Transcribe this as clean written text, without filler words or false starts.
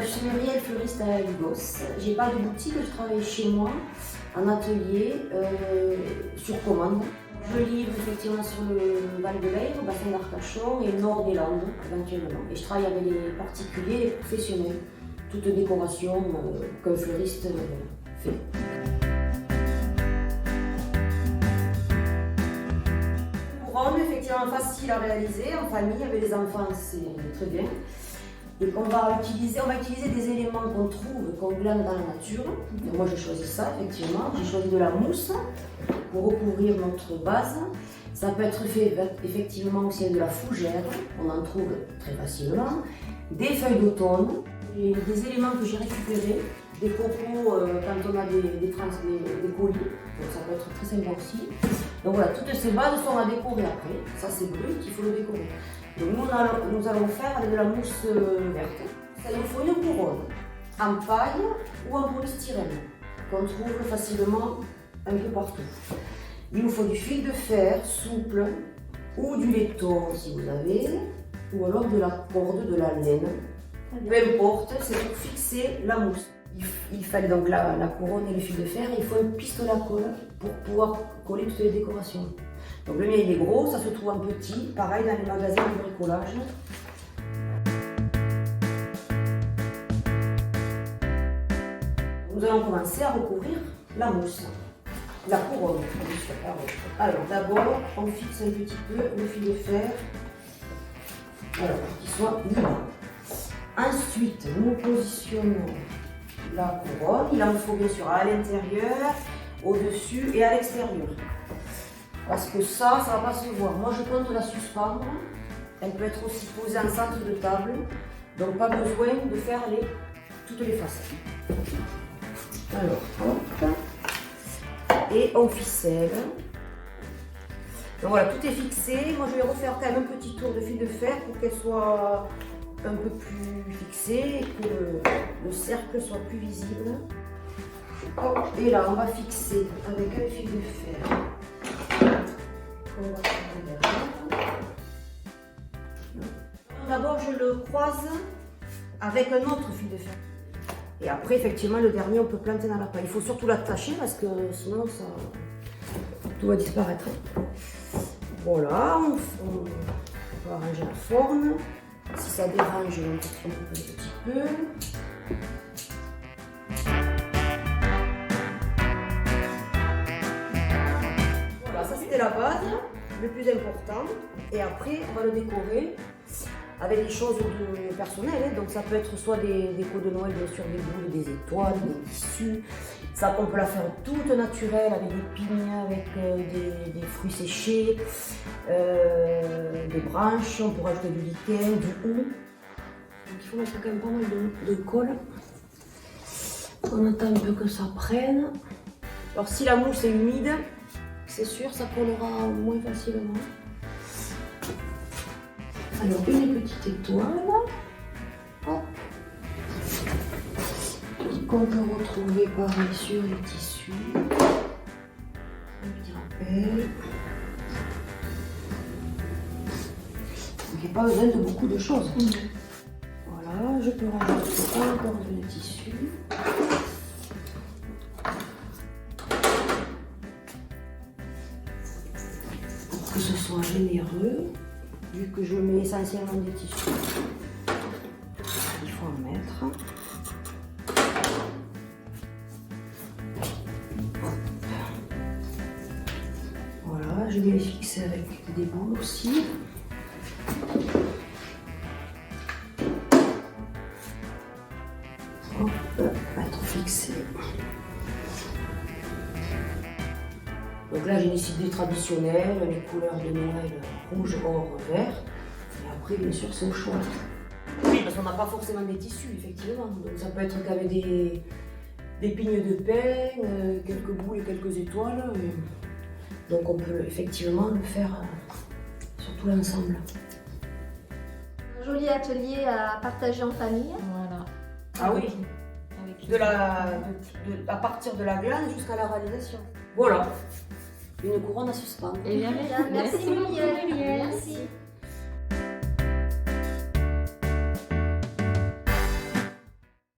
je suis Muriel, fleuriste à Lugos. J'ai pas de boutique, je travaille chez moi, en atelier, sur commande. Je livre effectivement sur le Val de l'Aire, au bassin d'Arcachon et le nord des Landes éventuellement. Et je travaille avec les particuliers et les professionnels, toute décoration qu'un fleuriste fait. Couronne, effectivement facile à réaliser en famille, avec les enfants c'est très bien. Et on va utiliser des éléments qu'on glane dans la nature. Et moi j'ai choisi ça effectivement, j'ai choisi de la mousse pour recouvrir notre base. Ça peut être fait effectivement aussi avec de la fougère, on en trouve très facilement. Des feuilles d'automne, des éléments que j'ai récupérés, des cocos quand on a des colis, donc ça peut être très sympa aussi. Donc voilà, toutes ces bases sont à décorer après, ça c'est brut, il faut le décorer. Donc nous allons faire avec de la mousse verte. Ça nous faut une couronne en paille ou en polystyrène qu'on trouve facilement un peu partout. Il nous faut du fil de fer souple ou du laiton si vous avez, ou alors de la corde, de la laine. Peu importe, c'est pour fixer la mousse. Il fallait donc la couronne et le fil de fer et il faut un pistolet à colle pour pouvoir coller toutes les décorations. Donc le mien il est gros, ça se trouve en petit, pareil dans les magasins de bricolage. Nous allons commencer à recouvrir la mousse, la couronne. Alors d'abord on fixe un petit peu le fil de fer, alors pour qu'il soit libre. Ensuite nous positionnons la couronne, il en faut bien sûr à l'intérieur, au-dessus et à l'extérieur. Parce que ça va pas se voir. Moi je compte la suspendre, elle peut être aussi posée en centre de table, donc pas besoin de faire toutes les faces. Alors hop, et on ficelle. Donc voilà, tout est fixé. Moi je vais refaire quand même un petit tour de fil de fer pour qu'elle soit un peu plus fixée et que le cercle soit plus visible. Hop, et là on va fixer avec un fil de fer. D'abord je le croise avec un autre fil de fer. Et après effectivement le dernier on peut planter dans la paille. Il faut surtout l'attacher parce que sinon tout va disparaître. Voilà, on va arranger la forme. Si ça dérange, on se trompe un petit peu. Voilà, ça c'était la base, le plus important. Et après, on va le décorer avec des choses personnelles. Donc ça peut être soit des décos de Noël, bien sûr, des boules, des étoiles, des tissus. Ça, on peut la faire toute naturelle avec des pignes, avec des fruits séchés, des branches. On peut rajouter du lichen, du hou. Donc il faut mettre quand même pas mal de colle. On attend un peu que ça prenne. Alors si la mousse est humide, c'est sûr, ça collera moins facilement. Alors une petite étoile. Hop. Qu'on peut retrouver pareil sur les tissus. Un petit rappel. Donc il n'y a pas besoin de beaucoup de choses. Voilà, je peux rajouter encore du tissu. Pour que ce soit généreux, vu que je mets essentiellement des tissus. Il faut en mettre. Voilà, je vais les fixer avec des boules aussi. Hop, être fixé. Donc là j'ai décidé traditionnel, les couleurs de Noël, rouge, or, vert. Et après bien sûr c'est au choix. Oui, parce qu'on n'a pas forcément des tissus effectivement. Donc ça peut être qu'avec des pignes de peigne, quelques boules et quelques étoiles. Donc on peut effectivement le faire sur tout l'ensemble. Un joli atelier à partager en famille. Voilà. Ah oui, à partir de la glane jusqu'à la réalisation. Voilà, une couronne à suspendre. Et bien, Merci Muriel. Merci.